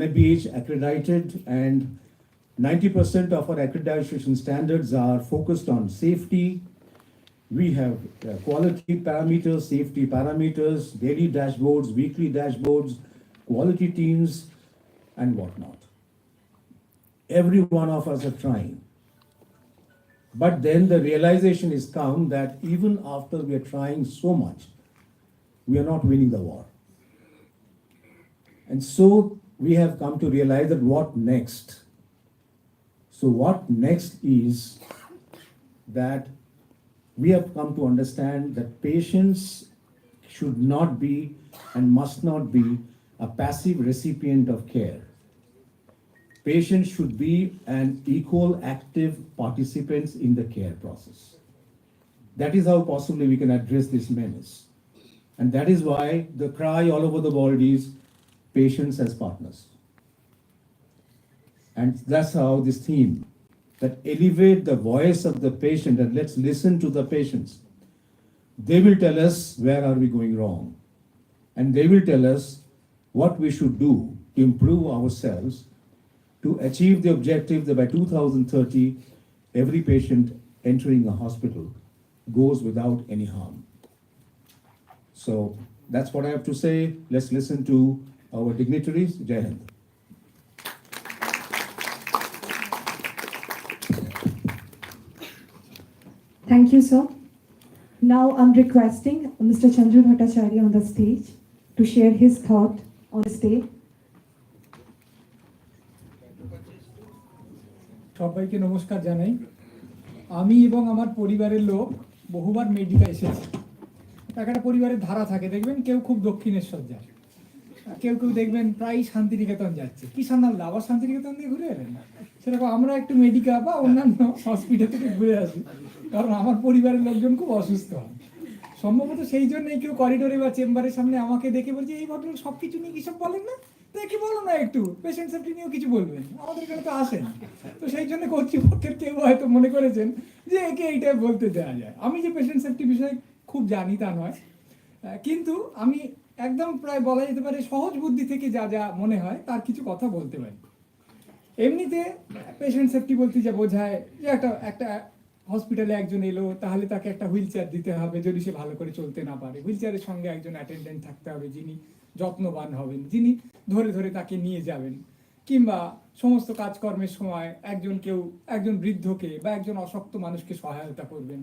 NIBH accredited, and 90% of our accreditation standards are focused on safety. We have quality parameters, safety parameters, daily dashboards, weekly dashboards, quality teams, and whatnot. Every one of us are trying. But then the realization is come that even after we are trying so much, we are not winning the war. And so we have come to realize that what next? So what next is that we have come to understand that patients should not be and must not be a passive recipient of care. Patients should be an equal active participants in the care process. That is how possibly we can address this menace. And that is why the cry all over the world is patients as partners. And that's how this theme, that elevate the voice of the patient and let's listen to the patients. They will tell us where are we going wrong. And they will tell us what we should do to improve ourselves to achieve the objective that by 2030, every patient entering a hospital goes without any harm. So that's what I have to say. Let's listen to our dignitaries. Jai Hind. Thank you, sir. Now I'm requesting Mr. Chandru Bhattacharya on the stage to share his thought on the stage. সবাইকে নমস্কার জানাই। আমি এবং আমার পরিবারের লোক বহুবার Medica এসেছি। একটা পরিবারের ধারা থাকে, দেখবেন কেউ খুব দক্ষিণেশ্বর যায়, কেউ কেউ দেখবেন প্রায় শান্তিনিকেতন যাচ্ছে। কি সান্নাল আবার শান্তিনিকেতন দিয়ে ঘুরে এলেন না, সেরকম আমরা একটু মেডিকা বা অন্যান্য হসপিটাল থেকে ঘুরে আসি, কারণ আমার পরিবারের লোকজন খুব অসুস্থ হয়। সম্ভবত সেই জন্যই কেউ করিডোরে বা চেম্বারের সামনে আমাকে দেখে বলছে, এই ভদ্রলোক সব কিছু নিয়ে কিসব বলেন না, দেখি বলো না একটু পেশেন্ট সেফটি নিয়েও কিছু বলবেন, আমাদের এখানে তো আসেন। তো সেই জন্য কর্তৃপক্ষের কেউ হয়তো মনে করেছেন যে একে এইটাই বলতে দেওয়া যায়। আমি যে পেশেন্ট সেফটি বিষয়ে খুব জানি তা নয়, কিন্তু আমি একদম প্রায় বলা যেতে পারে সহজ বুদ্ধি থেকে যা যা মনে হয় তার কিছু কথা বলতে পারি। এমনিতে পেশেন্ট সেফটি বলতে যা বোঝায় যে একটা হসপিটালে একজন এলো, তাহলে তাকে একটা হুইল চেয়ার দিতে হবে যদি সে ভালো করে চলতে না পারে। হুইল চেয়ারের সঙ্গে একজন অ্যাটেন্ডেন্ট থাকতে হবে যিনি যত্নবান হবেন, যিনি ধরে ধরে তাকে নিয়ে যাবেন, কিংবা সমস্ত কাজকর্মের সময় একজন বৃদ্ধকে বা একজন অশক্ত মানুষকে সহায়তা করবেন।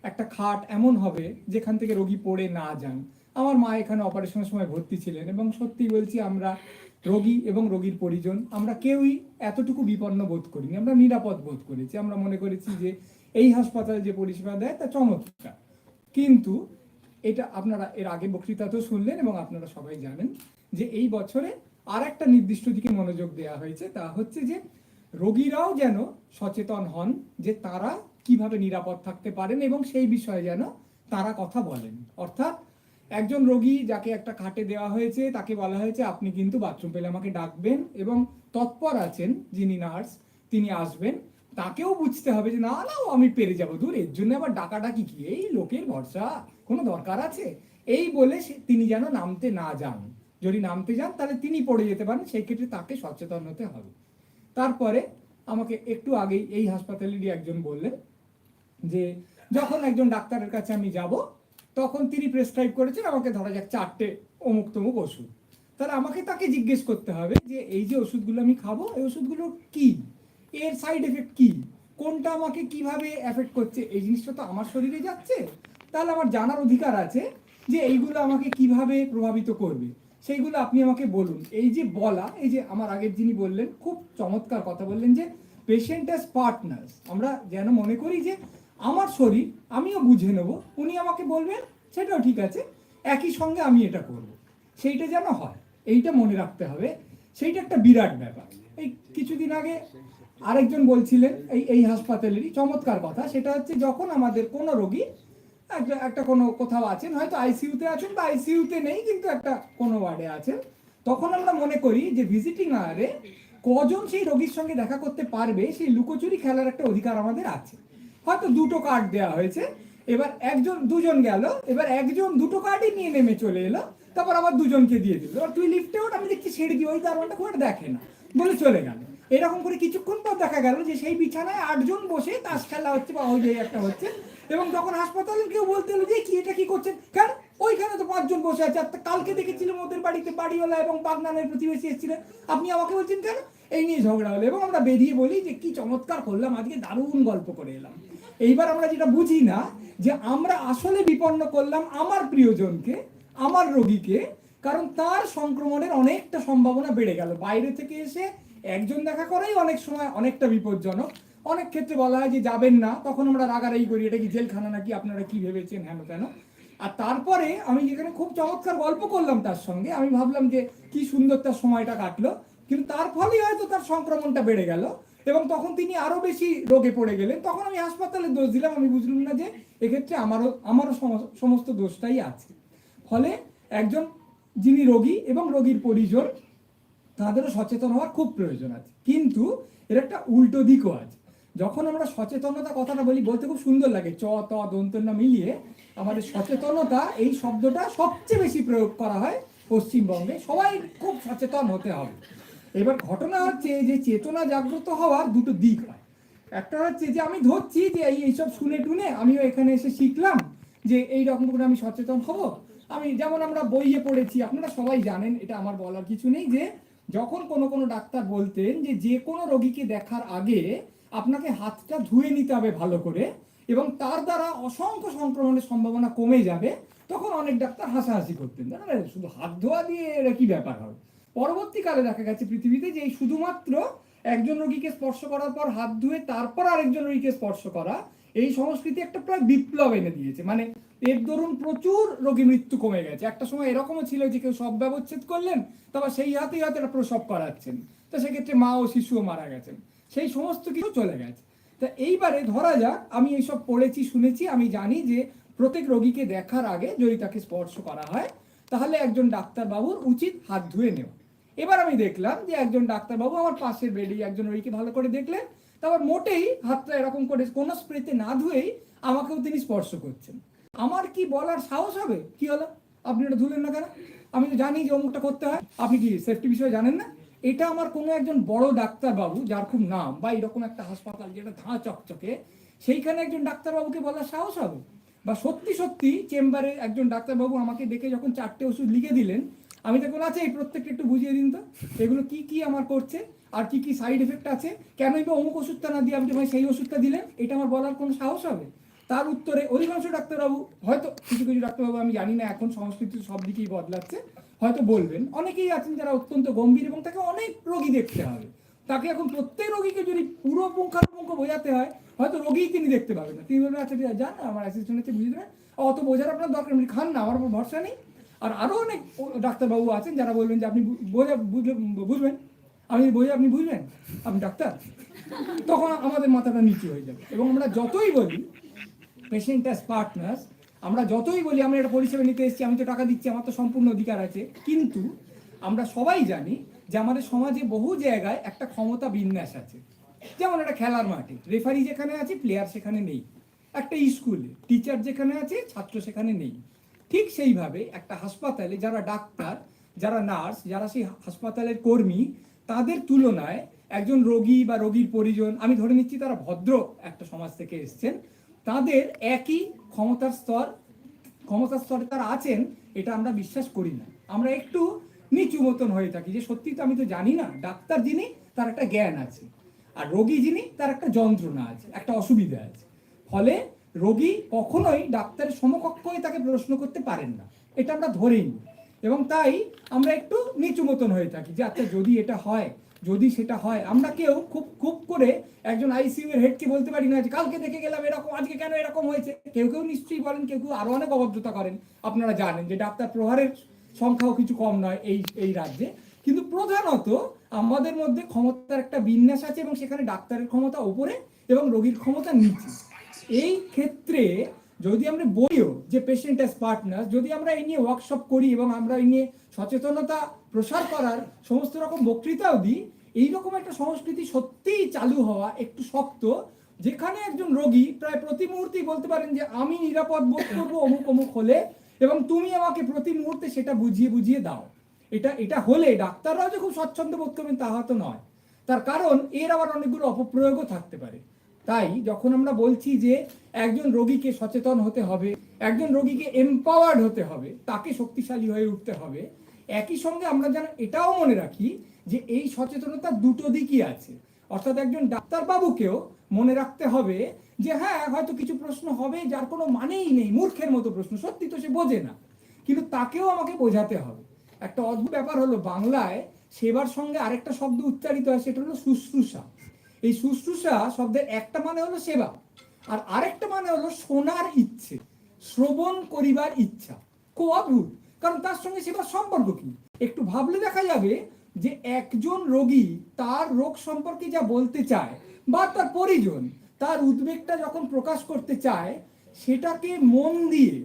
একটা খাট এমন হবে যেখান থেকে রোগী পড়ে না যান। আমার মা এখানে অপারেশনের সময় ভর্তি ছিলেন এবং সত্যি বলছি, আমরা রোগী এবং রোগীর পরিজন আমরা কেউই এতটুকু বিপন্ন বোধ করিনি, আমরা নিরাপদ বোধ করেছি। আমরা মনে করেছি যে এই হাসপাতাল যে পরিষেবা দেয় তা চমৎকার। কিন্তু এটা আপনারা এর আগে বক্তৃতাতেও শুনলেন এবং আপনারা সবাই জানেন যে এই বছরে আর একটা নির্দিষ্ট দিকে মনোযোগ দেওয়া হয়েছে, তা হচ্ছে যে রোগীরাও যেন সচেতন হন যে তারা কিভাবে নিরাপদ থাকতে পারেন এবং সেই বিষয়ে যেন তারা কথা বলেন। অর্থাৎ একজন রোগী যাকে একটা খাটে দেওয়া হয়েছে তাকে বলা হয়েছে আপনি কিন্তু বাথরুম পেলে আমাকে ডাকবেন, এবং তৎপর আছেন যিনি নার্স তিনি আসবেন। তাকেও বুঝতে হবে যে না না আমি পেরে যাবো, দূর এর জন্য আবার ডাকাডাকি কি, এই লোকের ভরসা কোনো দরকার আছে, এই বলে তিনি যেন নামতে না যান। যদি নামতে যান তাহলে তিনি পড়ে যেতে পারেন, সেই ক্ষেত্রে তাকে সচেতন হতে হবে। তারপরে আমাকে একটু আগেই এই হাসপাতালেরই একজন বললেন যে যখন একজন ডাক্তারের কাছে আমি যাব তখন তিনি প্রেসক্রাইব করেছেন আমাকে ধরা যাক 4টে অমুক তমুক ওষুধ, তাহলে আমাকে তাকে জিজ্ঞেস করতে হবে যে এই যে ওষুধগুলো আমি খাবো এই ওষুধগুলো কি, এর সাইড এফেক্ট কি, কোনটা আমাকে কিভাবে এফেক্ট করছে, এই জিনিসটা তো আমার শরীরে যাচ্ছে, তাহলে আমার জানার অধিকার আছে যে এইগুলো আমাকে কিভাবে প্রভাবিত করবে, সেইগুলো আপনি আমাকে বলুন। এই যে বলা, এই যে আমার আগের যিনি বললেন খুব চমৎকার কথা বললেন যে পেশেন্ট অ্যাজ পার্টনার্স, আমরা যেন মনে করি যে আমার শরীর আমিও বুঝে নেব, উনি আমাকে বলবেন সেটাও ঠিক আছে, একই সঙ্গে আমি এটা করব, সেইটা যেন হয়, এইটা মনে রাখতে হবে। সেইটা একটা বিরাট ব্যাপার। এই কিছুদিন আগে আরেকজন বলছিলেন এই হাসপাতালেরই চমৎকার কথা, সেটা হচ্ছে যখন আমাদের কোনো রোগী একটা কোনো কোথাও আছেন, হয়তো আইসিইউতে আছেন বা আইসিইউতে নেই কিন্তু একটা কোনো ওয়ার্ডে আছেন, তখন আমরা মনে করি যে ভিজিটিং আওয়ারে কজন সেই রোগীর সঙ্গে দেখা করতে পারবে সেই লুকোচুরি খেলার একটা অধিকার আমাদের আছে। হয়তো 2টো কার্ড দেওয়া হয়েছে, এবার দুজন গেল, এবার একজন 2টো কার্ডই নিয়ে নেমে চলে এলো, তারপর আবার দুজনকে দিয়ে দিল, এবার তুই লিফটে ওঠ, আমি দেখছি সিঁড়ি দিয়ে ওই দারোয়ানটা খুব একটা দেখে না, বলে চলে গেল। এরকম করে কিছুক্ষণ পর দেখা গেল যে সেই বিছানায় 8 জন বসে তাস খেলা হচ্ছে বা ওই যে একটা হচ্ছে, এবং তখন হাসপাতালে কেউ বলতে হলো যে কি এটা কি করছেন, কেন ওইখানে তো 5 জন বসে আছে, আর কালকে দেখেছিলাম ওদের বাড়িতে বাড়িওয়ালা এবং বাগনানের প্রতিবেশী এসেছিলেন, আপনি আমাকে বলছেন কেন? এই নিয়ে ঝগড়া হলো, এবং আমরা বেরিয়ে বলি যে কি চমৎকার করলাম, আজকে দারুণ গল্প করে এলাম। এইবার আমরা যেটা বুঝি না যে আমরা আসলে বিপন্ন করলাম আমার প্রিয়জনকে, আমার রোগীকে, কারণ তার সংক্রমণের অনেকটা সম্ভাবনা বেড়ে গেল। বাইরে থেকে এসে একজন দেখা করাই অনেক সময় অনেকটা বিপজ্জনক। অনেক ক্ষেত্রে বলা হয় যে যাবেন না, তখন আমরা রাগারাগি করি, এটা কি জেলখানা নাকি, আপনারা কি ভেবেছেন হেন কেন। আর তারপরে আমি যেখানে খুব চমৎকার গল্প করলাম তার সঙ্গে, আমি ভাবলাম যে কি সুন্দর তার সময়টা কাটলো, কিন্তু তার ফলেই হয়তো তার সংক্রমণটা বেড়ে গেল, এবং তখন তিনি আরো বেশি রোগে পড়ে গেলেন। তখন আমি হাসপাতালে দোষ দিলাম, আমি বুঝলাম না যে এক্ষেত্রে আমারও সমস্ত দোষটাই আছে। ফলে একজন যিনি রোগী এবং রোগীর পরিজন, তাদেরও সচেতন হওয়ার খুব প্রয়োজন আছে। কিন্তু এর একটা উল্টো দিকও আছে। যখন আমরা সচেতনতা কথাটা বলতে খুব সুন্দর লাগে, চ ত দন্তন্য মিলিয়ে আমাদের সচেতনতা এই শব্দটা সবচেয়ে বেশি প্রয়োগ করা হয় পশ্চিমবঙ্গে। সবাই খুব সচেতন হতে হবে। এবার ঘটনা হচ্ছে যে চেতনা জাগ্রত হওয়ার দুটো দিক হয়। একটা হচ্ছে যে আমি ধরছি যে এইসব শুনে টুনে আমিও এখানে এসে শিখলাম যে এই রকম করে আমি সচেতন হব। আমি যেমন আমরা বইয়ে পড়েছি, আপনারা সবাই জানেন, এটা আমার বলার কিছু নেই, যে যখন কোনো ডাক্তার বলতেন যে কোনো রোগীকে দেখার আগে আপনাকে হাতটা ধুয়ে নিতে হবে ভালো করে, এবং তার দ্বারা অসংখ্য সংক্রমণের সম্ভাবনা কমে যাবে, তখন অনেক ডাক্তার হাসাহাসি করতেন, শুধু হাত ধোয়া দিয়ে এটা কি ব্যাপার হবে। পরবর্তীকালে দেখা গেছে পৃথিবীতে যে এই শুধুমাত্র একজন রোগীকে স্পর্শ করার পর হাত ধুয়ে তারপর আরেকজন রোগীকে স্পর্শ করা, এই সংস্কৃতি একটা প্রায় বিপ্লব এনে দিয়েছে। মানে এর দরুন প্রচুর রোগী মৃত্যু কমে গেছে। একটা সময় এরকমও ছিল যে কেউ সব ব্যবচ্ছেদ করলেন, তারপর সেই হাতেই হয়তো একটা প্রসব করাচ্ছেন, তো সেক্ষেত্রে মা ও শিশুও মারা গেছেন, সেই সমস্ত কিছু চলে গেছে। তা এইবারে ধরা যাক আমি এইসব পড়েছি শুনেছি, আমি জানি যে প্রত্যেক রোগীকে দেখার আগে যদি তাকে স্পর্শ করা হয় তাহলে একজন ডাক্তারবাবুর উচিত হাত ধুয়ে নেওয়া। এবার আমি দেখলাম যে একজন ডাক্তারবাবু আমার পাশের বেডে একজন রোগীকে ভালো করে দেখলেন, তারপর মোটেই হাতটা এরকম করে কোনো স্প্রেতে না ধুয়েই আমাকেও তিনি স্পর্শ করছেন। আমার কি বলার সাহস হবে, কি হলো আপনি এটা ধুলেন না কেন? আমি তো জানি যে অমুকটা করতে হয়, আপনি কি সেফটি বিষয়ে জানেন না? এটা আমার কোনো একজন বড় ডাক্তারবাবু যার খুব নাম, বা এরকম একটা হাসপাতাল যেটা ধাঁ চকচকে, সেইখানে একজন ডাক্তারবাবুকে বলার সাহস হবে? বা সত্যি সত্যি চেম্বারে একজন ডাক্তারবাবু আমাকে দেখে যখন 4টে ওষুধ লিখে দিলেন, আমি তখন আছে এই প্রত্যেকটা একটু বুঝিয়ে দিন তো, এগুলো কি কি আমার করছে, আর কি কি সাইড এফেক্ট আছে, কেনই বা অমুক ওষুধটা না দিয়ে আপনি ভাই সেই ওষুধটা দিলেন, এটা আমার বলার কোনো সাহস হবে? তার উত্তরে অধিকাংশ ডাক্তারবাবু, হয়তো কিছু কিছু ডাক্তারবাবু, আমি জানি না, এখন সংস্কৃতি সব দিকেই বদলাচ্ছে, হয়তো বলবেন, অনেকেই আছেন যারা অত্যন্ত গম্ভীর এবং তাকে অনেক রোগী দেখতে হবে, তাকে এখন প্রত্যেক রোগীকে যদি পুরো পুঙ্খানুপুঙ্খ বোঝাতে হয়, হয়তো রোগীই তিনি দেখতে পাবেন না, তিনি বলবেন আচ্ছা ঠিক আছে যান, আমার অ্যাসিস্ট্যান্ট হচ্ছে বুঝে দেবেন, অত বোঝার আপনার দরকার নেই, খান না, আমার উপর ভরসা নেই। আর আরও অনেক ডাক্তারবাবু আছেন যারা বলবেন যে আপনি বুঝবেন, আমি বোঝে আপনি বুঝবেন, আপনি ডাক্তার, তখন আমাদের মাথাটা নিচু হয়ে যাবে। এবং আমরা যতই বলি পেশেন্ট অ্যাজ পার্টনার্স, আমরা যতই বলি আমরা একটা পরিষেবা নিতে এসেছি, আমি তো টাকা দিচ্ছি, আমার তো সম্পূর্ণ অধিকার আছে, কিন্তু আমরা সবাই জানি যে আমাদের সমাজে বহু জায়গায় একটা ক্ষমতা বিন্যাস আছে। যেমন একটা খেলার মাঠে রেফারি যেখানে আছে প্লেয়ার সেখানে নেই, একটা স্কুলে টিচার যেখানে আছে ছাত্র সেখানে নেই। ঠিক সেইভাবে একটা হাসপাতালে যারা ডাক্তার, যারা নার্স, যারা সেই হাসপাতালের কর্মী, তাদের তুলনায় একজন রোগী বা রোগীর পরিজন, আমি ধরে নিচ্ছি তারা ভদ্র একটা সমাজ থেকে এসছেন, তাদের একই ক্ষমতার স্তরে তারা আছেন, এটা আমরা বিশ্বাস করি না। আমরা একটু নিচু মতন হয়ে থাকি যে সত্যি তো আমি তো জানি না। ডাক্তার যিনি তার একটা জ্ঞান আছে, আর রোগী যিনি তার একটা যন্ত্রণা আছে, একটা অসুবিধা আছে। ফলে রোগী কখনোই ডাক্তারের সমকক্ষ হয়ে তাকে প্রশ্ন করতে পারেন না, এটা আমরা ধরেই নিই। এবং তাই আমরা একটু নিচু মতন হয়ে থাকি যে আচ্ছা যদি এটা হয়, যদি সেটা হয়। আমরা কেউ খুব করে একজন আইসিইউ এর হেডকে বলতে পারি না যে কালকে দেখে গেলাম এরকম, আজকে কেন এরকম হয়েছে। কেউ কেউ নিশ্চয়ই বলেন, কেউ কেউ আরো অনেক অভদ্রতা করেন। আপনারা জানেন যে ডাক্তার প্রহারের সংখ্যাও কিছু কম নয় এই রাজ্যে। কিন্তু প্রধানত আমাদের মধ্যে ক্ষমতার একটা বিন্যাস আছে, এবং সেখানে ডাক্তারের ক্ষমতা উপরে এবং রোগীর ক্ষমতা নিচে। এই ক্ষেত্রে যদি আমরা বলিও যে পেশেন্ট অ্যাজ পার্টনার, যদি আমরা এই নিয়ে ওয়ার্কশপ করি এবং আমরা এই নিয়ে সচেতনতা প্রসার করার সমস্ত রকম বক্তৃতাও দিই, এইরকম একটা সংস্কৃতি সত্যিই চালু হওয়া একটু শক্ত, যেখানে একজন রোগী প্রায় প্রতি মুহূর্তেই বলতে পারেন যে আমি নিরাপদ বোধ করবো অমুক অমুক হলে, এবং তুমি আমাকে প্রতি মুহূর্তে সেটা বুঝিয়ে বুঝিয়ে দাও। এটা হলে ডাক্তাররাও যে খুব স্বচ্ছন্দ বোধ করবেন তা হয়তো নয়, তার কারণ এর আবার অনেকগুলো অপপ্রয়োগও থাকতে পারে। তাই যখন আমরা বলছি যে একজন রোগীকে সচেতন হতে হবে, একজন রোগীকে এম্পাওয়ার্ড হতে হবে, তাকে শক্তিশালী হয়ে উঠতে হবে, একই সঙ্গে আমরা যেন এটাও মনে রাখি যে এই সচেতনতার দুটো দিকই আছে। অর্থাৎ একজন ডাক্তারবাবুকেও মনে রাখতে হবে যে হ্যাঁ, হয়তো কিছু প্রশ্ন হবে যার কোনো মানেই নেই, মূর্খের মতো প্রশ্ন, সত্যি তো সে বোঝে না, কিন্তু তাকেও আমাকে বোঝাতে হবে। একটা অদ্ভুত ব্যাপার হলো, বাংলায় সেবার সঙ্গে আরেকটা শব্দ উচ্চারিত হয়, সেটা হলো শুশ্রূষা। এই শুশ্রূষা শব্দের একটা মানে হলো সেবা, আর আরেকটা মানে হলো শোনার ইচ্ছে, শ্রবণ করিবার ইচ্ছা। খুব অদ্ভুত, কারণ তার সঙ্গে সেবার সম্পর্ক কি? একটু ভাবলে দেখা যাবে যে একজন রোগী তার রোগ সম্পর্কে যা বলতে চায়, বা তার পরিজন তার উদ্বেগটা যখন প্রকাশ করতে চায়, সেটাকে মন দিয়ে,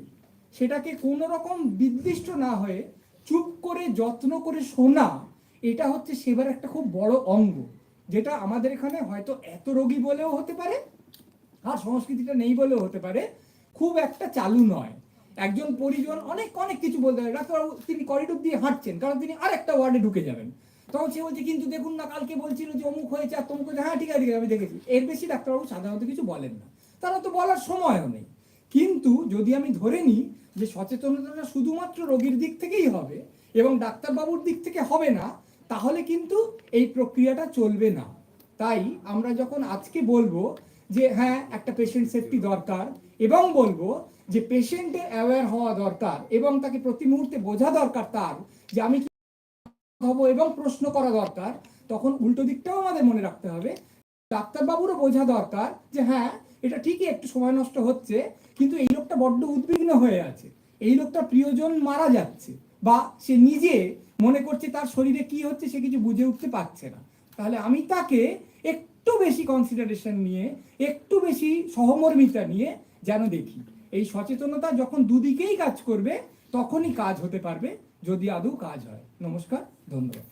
সেটাকে কোনো রকম বিদ্বিষ্ট না হয়ে চুপ করে যত্ন করে শোনা, এটা হচ্ছে সেবার একটা খুব বড় অঙ্গ, যেটা আমাদের এখানে হয়তো এত রোগী বলেও হতে পারে, আর সংস্কৃতিটা নেই বলেও হতে পারে, খুব একটা চালু নয়। একজন পরিজন অনেক অনেক কিছু বলতে পারে, ডাক্তারবাবু তিনি করিডোর দিয়ে হাঁটছেন, কারণ তিনি আরেকটা ওয়ার্ডে ঢুকে যাবেন, তখন সে বলছে কিন্তু দেখুন না, কালকে বলছিল যে অমুক হয়েছে আর তমুক হয়েছে, হ্যাঁ ঠিক আছে আমি দেখেছি। এর বেশি ডাক্তারবাবু সাধারণত কিছু বলেন না, তারা তো বলার সময়ও নেই। কিন্তু যদি আমি ধরে নিই যে সচেতনতাটা শুধুমাত্র রোগীর দিক থেকেই হবে এবং ডাক্তারবাবুর দিক থেকে হবে না, তাহলে কিন্তু এই প্রক্রিয়াটা চলবে না। তাই আমরা যখন আজকে বলবো যে হ্যাঁ একটা পেশেন্ট সেফটি দরকার, এবং বলবো যে পেশেন্টে অ্যাওয়্যার হওয়া দরকার এবং তাকে প্রতি মুহূর্তে বোঝা দরকার তার যে আমি কি হব, এবং প্রশ্ন করা দরকার, তখন উল্টো দিকটাও আমাদের মনে রাখতে হবে। ডাক্তারবাবুরও বোঝা দরকার যে হ্যাঁ এটা ঠিকই একটু সময় নষ্ট হচ্ছে, কিন্তু এই লোকটা বড্ড উদ্বিগ্ন হয়ে আছে, এই লোকটা প্রিয়জন মারা যাচ্ছে, বা সে নিজে মনে করছে তার শরীরে কি হচ্ছে সে কিছু বুঝে উঠতে পারছে না, তাহলে আমি তাকে একটু বেশি কনসিডারেশন নিয়ে, একটু বেশি সহমর্মিতা নিয়ে যেন দেখি। এই সচেতনতা যখন দুদিকেই কাজ করবে, তখনই কাজ হতে পারবে, যদি আদৌ কাজ হয়। নমস্কার, ধন্যবাদ।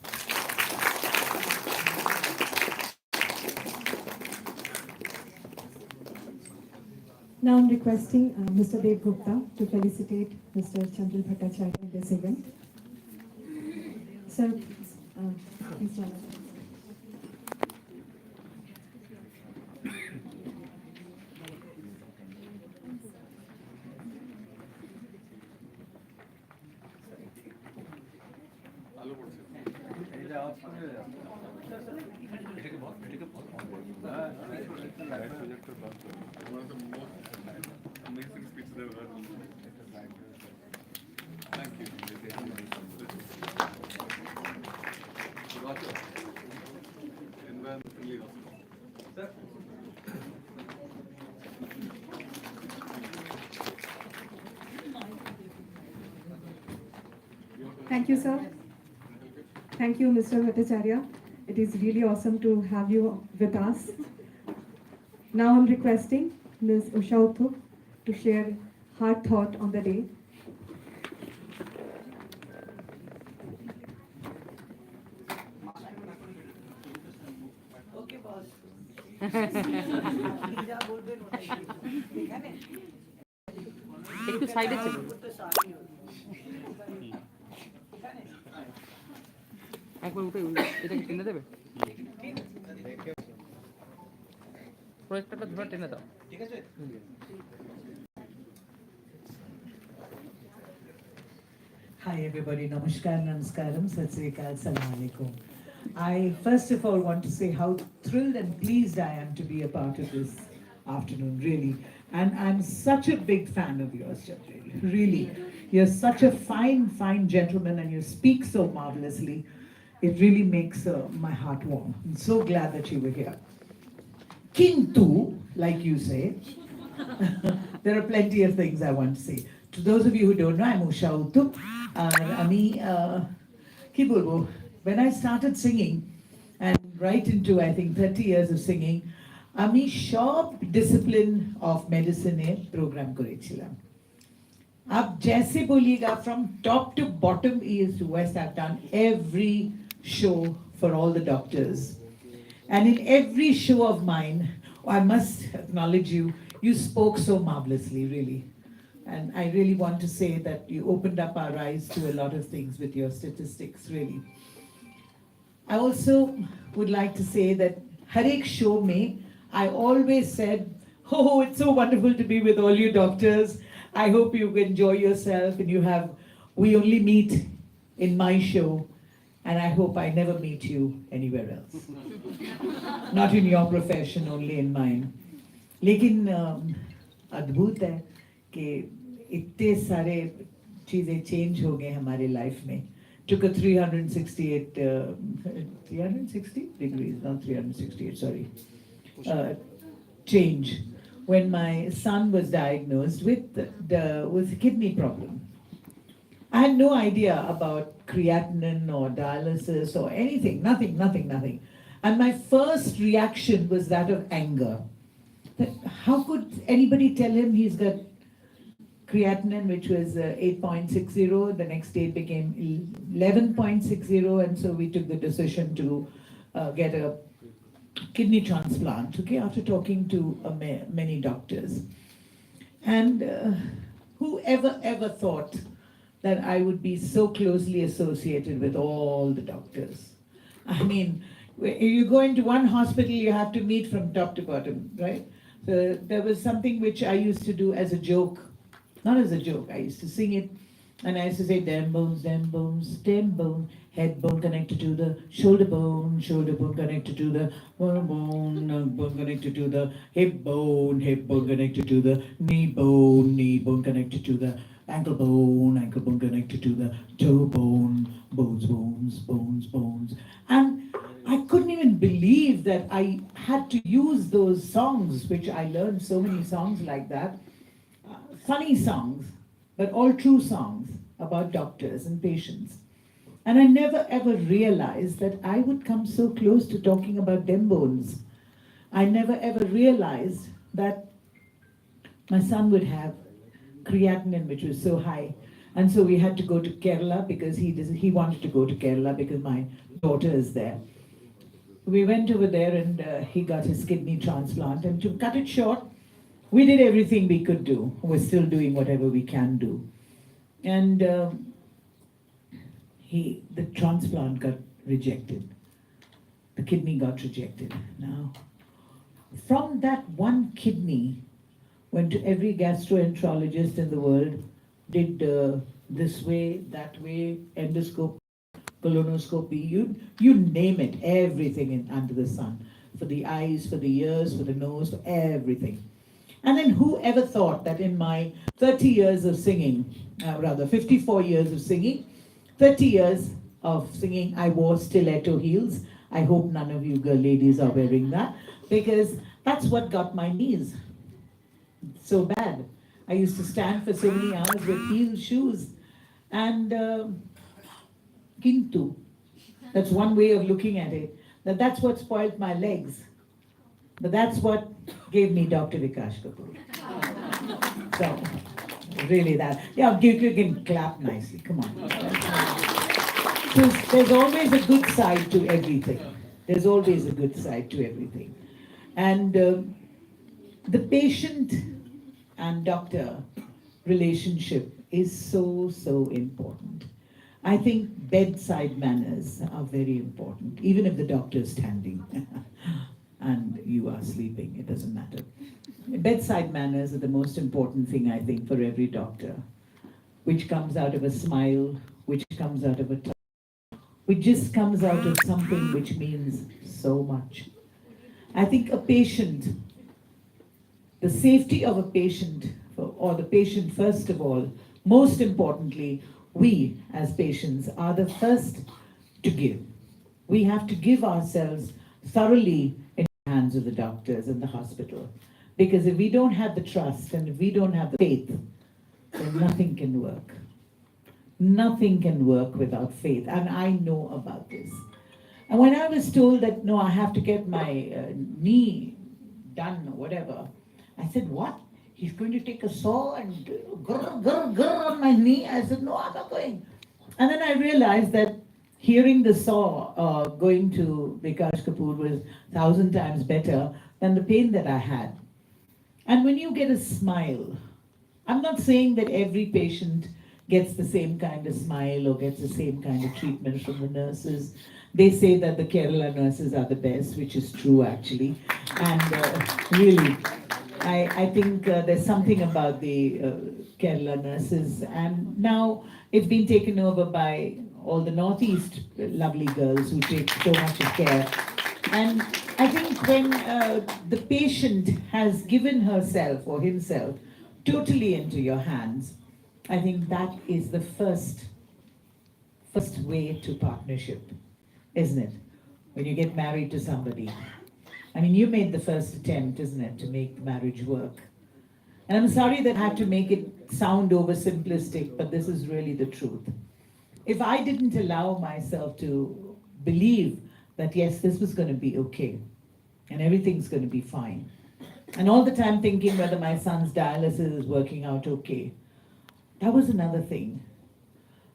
Now I'm requesting Mr. Dev Gupta to felicitate Mr. Chandru Bhattacharya in this event. Sir, please join us. Amazing speech they've heard. Thank you. Environmentally also. Thank you, sir. Thank you, Mr. Bhattacharya. It is really awesome to have you with us. Now I'm requesting Ms. Usha Uthup to share her thought on the day. একটু সাইডে চলুন, একবার উঠে এটাকে টেনে দেবে, প্রজেক্টরটা ধরে টেনে দাও, ঠিক আছে? Hi everybody, Namaskar, Namaskaram, Sat Sri Akal, Assalamu Alaikum. I first of all want to say how thrilled and pleased I am to be a part of this afternoon, really. And I'm such a big fan of yours, Chandru. Really, you're such a fine, fine gentleman and you speak so marvelously. It really makes my heart warm. I'm so glad that you were here. Kintu, like you say, there are plenty of things I want to say. To those of you who don't know, I'm Usha Uthup. Ami, ki bolbo, when I started singing, and right into I think 30 years of singing, আমি সব discipline of মেডিসিনে programme করেছিলাম। आप जैसे बोलिएगा from top to bottom, east to west, I've done every show for all the doctors. And in every show of mine, I must acknowledge you, you spoke so marvelously, really. And I really want to say that you opened up our eyes to a lot of things with your statistics, really. I also would like to say that Harek show me, I always said, oh, it's so wonderful to be with all you doctors. I hope you enjoy yourself and we only meet in my show, and I hope I never meet you anywhere else. Not in your profession, only in mine. लेकिन अद्भुत है कि इतने सारे चीज़ें change हो गए हमारे लाइफ में. Took a 360 degrees, not 368, sorry, change when my son was diagnosed with a kidney problem. I had no idea about creatinine or dialysis or anything, nothing. And my first reaction was that of anger. That how could anybody tell him he's got creatinine, which was 8.60, the next day it became 11.60, and so we took the decision to get a kidney transplant, okay, after talking to many doctors. And whoever ever thought that I would be so closely associated with all the doctors? I mean, you go into one hospital, you have to meet from top to bottom, right? So there was something which I used to do as a joke. Not as a joke, I used to sing it, and I used to say, damn bones, head bone connected to the shoulder bone connected to the bone connected to the hip bone connected to the knee bone connected to the ankle bone connected to the toe bone, bones. And I couldn't even believe that I had to use those songs, which I learned so many songs like that. Funny songs, but all true songs about doctors and patients. And I never ever realized that I would come so close to talking about them bones. I never ever realized that my son would have creatinine, which was so high. And so we had to go to Kerala because he wanted to go to Kerala because my daughter is there. We went over there and he got his kidney transplant. And to cut it short, we did everything we could do. We're still doing whatever we can do. And the transplant got rejected. The kidney got rejected. Now, from that one kidney, went to every gastroenterologist in the world, did this way, that way, endoscope, colonoscopy, you name it, everything under the sun. For the eyes, for the ears, for the nose, for everything. And then who ever thought that in my 30 years of singing, 54 years of singing, 30 years of singing, I wore stiletto heels. I hope none of you girl ladies are wearing that, because that's what got my knees so bad. I used to stand for so many hours with heel shoes. And kintu, that's one way of looking at it, that's what spoiled my legs. But that's what gave me Dr. Vikash Kapoor. So, really that. Yeah, you can clap nicely, come on. So there's always a good side to everything. There's always a good side to everything. And the patient and doctor relationship is so important. I think bedside manners are very important, even if the doctor is standing. And you are sleeping, it doesn't matter. Bedside manners are the most important thing, I think, for every doctor, which comes out of a smile, which comes out of a touch, which just comes out of something which means so much. I think a patient, the safety of a patient, or the patient first of all, most importantly, we as patients are the first to give. We have to give ourselves thoroughly in the hands of the doctors and the hospital. Because if we don't have the trust and if we don't have the faith, then nothing can work. Nothing can work without faith. And I know about this. And when I was told that, no, I have to get my knee done or whatever, I said, what? He's going to take a saw and grr on my knee? I said, no, I'm not going. And then I realized that hearing the saw going to Vikash Kapoor was 1,000 times better than the pain that I had. And when you get a smile I'm not saying that every patient gets the same kind of smile or gets the same kind of treatment from the nurses. They say that the Kerala nurses are the best, which is true actually. And really, I think there's something about the Kerala nurses. And now it's been taken over by all the Northeast lovely girls who take so much of care. And I think when the patient has given herself or himself totally into your hands, I think that is the first way to partnership, isn't it? When you get married to somebody. I mean, you made the first attempt, isn't it, to make the marriage work. And I'm sorry that I have to make it sound oversimplistic, but this is really the truth. If I didn't allow myself to believe that yes, this was going to be okay, and everything's going to be fine, and all the time thinking whether my son's dialysis is working out okay, that was another thing.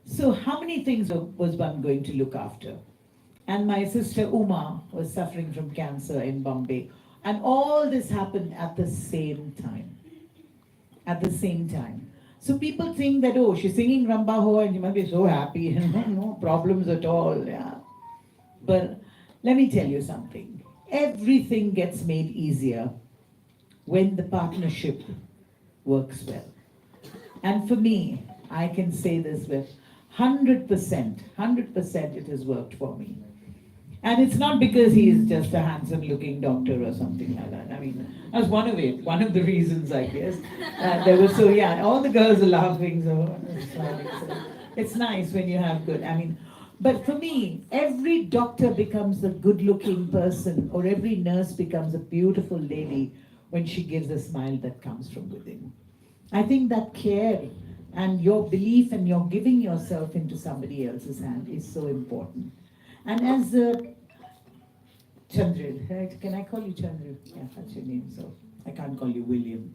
So how many things was one going to look after? And my sister Uma was suffering from cancer in Bombay. And all this happened at the same time. At the same time. So people think that, oh, she's singing Ramba Ho and she must be so happy. No problems at all. Yeah. But let me tell you something. Everything gets made easier when the partnership works well. And for me, I can say this with 100% it has worked for me. And it's not because he's just a handsome looking doctor or something like that. I mean, that's one of the reasons, I guess. They were so, yeah, all the girls are laughing, so it's nice when you have good, I mean, but for me, every doctor becomes a good looking person, or every nurse becomes a beautiful lady when she gives a smile that comes from within. I think that care and your belief and your giving yourself into somebody else's hand is so important. And as Chandru, right? Can I call you Chandru? Yeah, that's your name, so I can't call you William.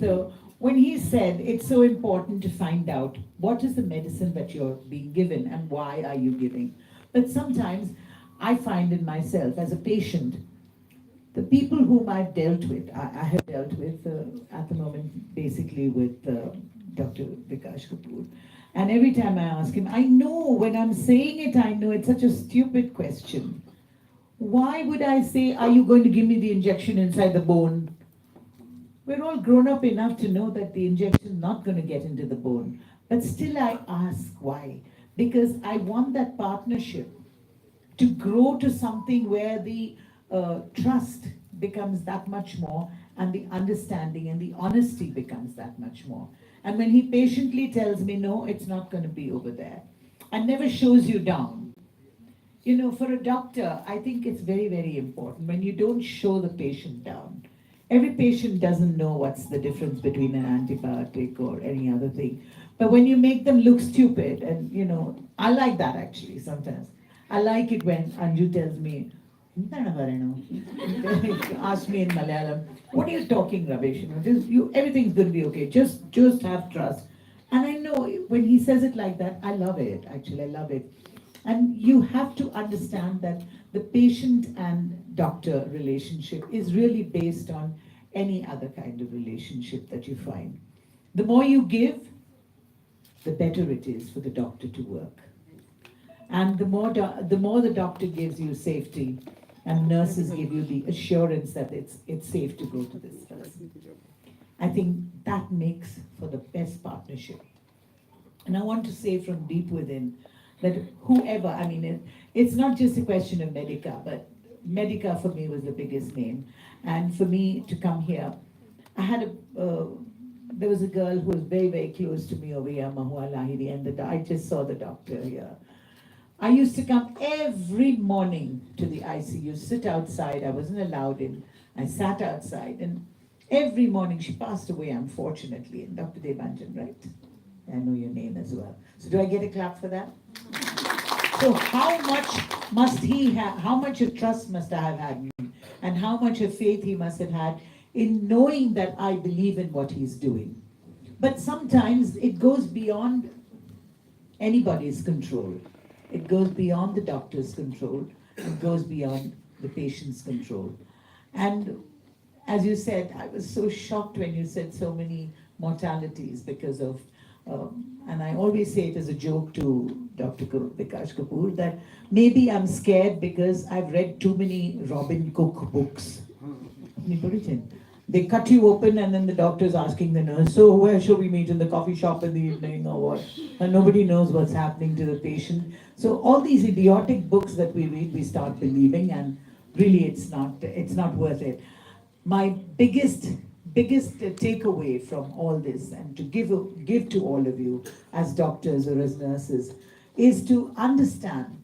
So when he said it's so important to find out what is the medicine that you're being given and why are you giving. But sometimes I find in myself as a patient, the people whom I've dealt with, I have dealt with at the moment basically with Dr. Vikash Kapoor. And every time I ask him, I know when I'm saying it, I know it's such a stupid question. Why would I say, are you going to give me the injection inside the bone? We're all grown up enough to know that the injection is not going to get into the bone. But still I ask why. Because I want that partnership to grow to something where the trust becomes that much more, and the understanding and the honesty becomes that much more. And when he patiently tells me, no, it's not going to be over there, and never shows you down. You know, for a doctor, I think it's very, very important when you don't show the patient down. Every patient doesn't know what's the difference between an antibiotic or any other thing. But when you make them look stupid, and you know, I like that actually sometimes. I like it when Anju tells me, ask me in Malayalam, what are you talking rubbish? Everything's going to be okay. Just have trust. And I know when he says it like that, I love it. Actually, I love it. And you have to understand that the patient and doctor relationship is really based on any other kind of relationship that you find. The more you give, the better it is for the doctor to work. And the more the doctor gives you safety, and nurses give you the assurance that it's safe to go to this person, I think that makes for the best partnership. And I want to say from deep within that whoever, I mean, it's not just a question of Medica, but Medica for me was the biggest name. And for me to come here, I had there was a girl who was very, very close to me over here, Mahua Lahiri, and I just saw the doctor here. I used to come every morning to the ICU, sit outside. I wasn't allowed in. I sat outside, and every morning she passed away, unfortunately, and Dr. Devanjan, right? I know your name as well. So do I get a clap for that? So how much must he have, how much of trust must I have had in him, and how much of faith he must have had in knowing that I believe in what he's doing. But sometimes it goes beyond anybody's control. It goes beyond the doctor's control. It goes beyond the patient's control. And as you said, I was so shocked when you said so many mortalities because of, and I always say it as a joke to Dr. Vikash Kapoor that maybe I'm scared because I've read too many Robin Cook books. They cut you open and then the doctor's asking the nurse, so where shall we meet, in the coffee shop in the evening or what? And nobody knows what's happening to the patient. So all these idiotic books that we read, we start believing, and really it's not worth it. My biggest takeaway from all this, and to give to all of you as doctors or as nurses, is to understand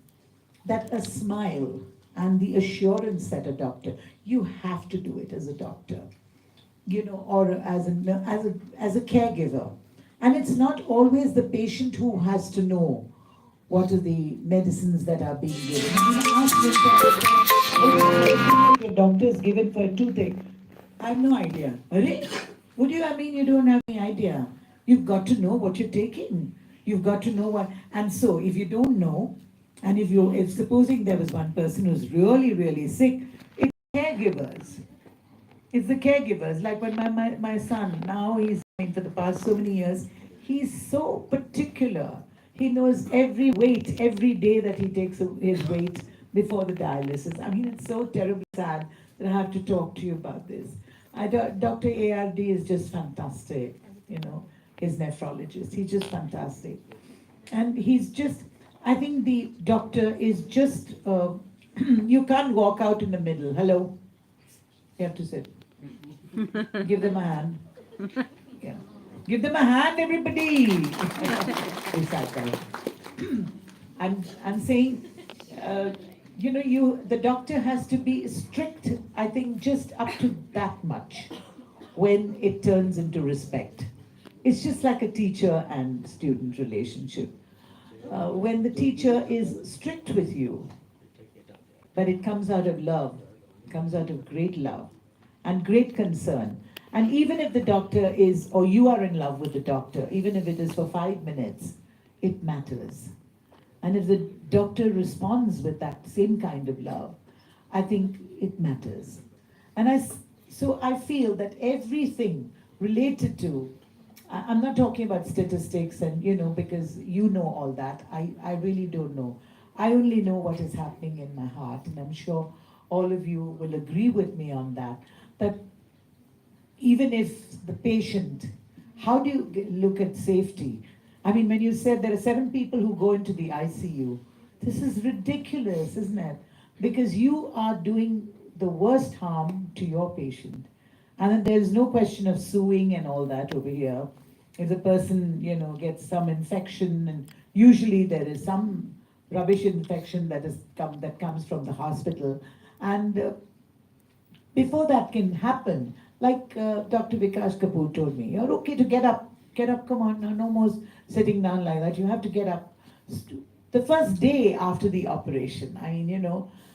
that a smile and the assurance that a doctor, you have to do it as a doctor, or as a caregiver. And it's not always the patient who has to know what are the medicines that are being given. Your doctor is given for a toothache. I have no idea. What do you mean you don't have any idea? You've got to know what you're taking. You've got to know what, and so if you don't know, and if supposing there was one person who's really, really sick, it's caregivers. It's the caregivers. Like when my son, now he's for the past so many years, he's so particular. He knows every weight, every day that he takes his weight before the dialysis. I mean, it's so terribly sad that I have to talk to you about this. Dr. ARD is just fantastic, his nephrologist. He's just fantastic. And he's just, I think the doctor is just, you can't walk out in the middle. Hello? You have to sit. Give them a hand. Yeah. Give them a hand, everybody. I'm saying, the doctor has to be strict, I think, just up to that much when it turns into respect. It's just like a teacher and student relationship. When the teacher is strict with you, but it comes out of love, comes out of great love and great concern. And even if the doctor is, or you are in love with the doctor, even if it is for 5 minutes, it matters. And if the doctor responds with that same kind of love, I think it matters. And so I feel that everything related to, I'm not talking about statistics and, because you know all that. I really don't know. I only know what is happening in my heart. And I'm sure all of you will agree with me on that. That even if the patient, how do you look at safety? I mean, when you said there are 7 people who go into the ICU, this is ridiculous, isn't it? Because you are doing the worst harm to your patient. And then there's no question of suing and all that over here. If the person, gets some infection, and usually there is some rubbish infection that comes from the hospital. And before that can happen, like Dr. Vikash Kapoor told me, you're okay to get up, come on, no more sitting down like that, you have to get up. The first day after the operation,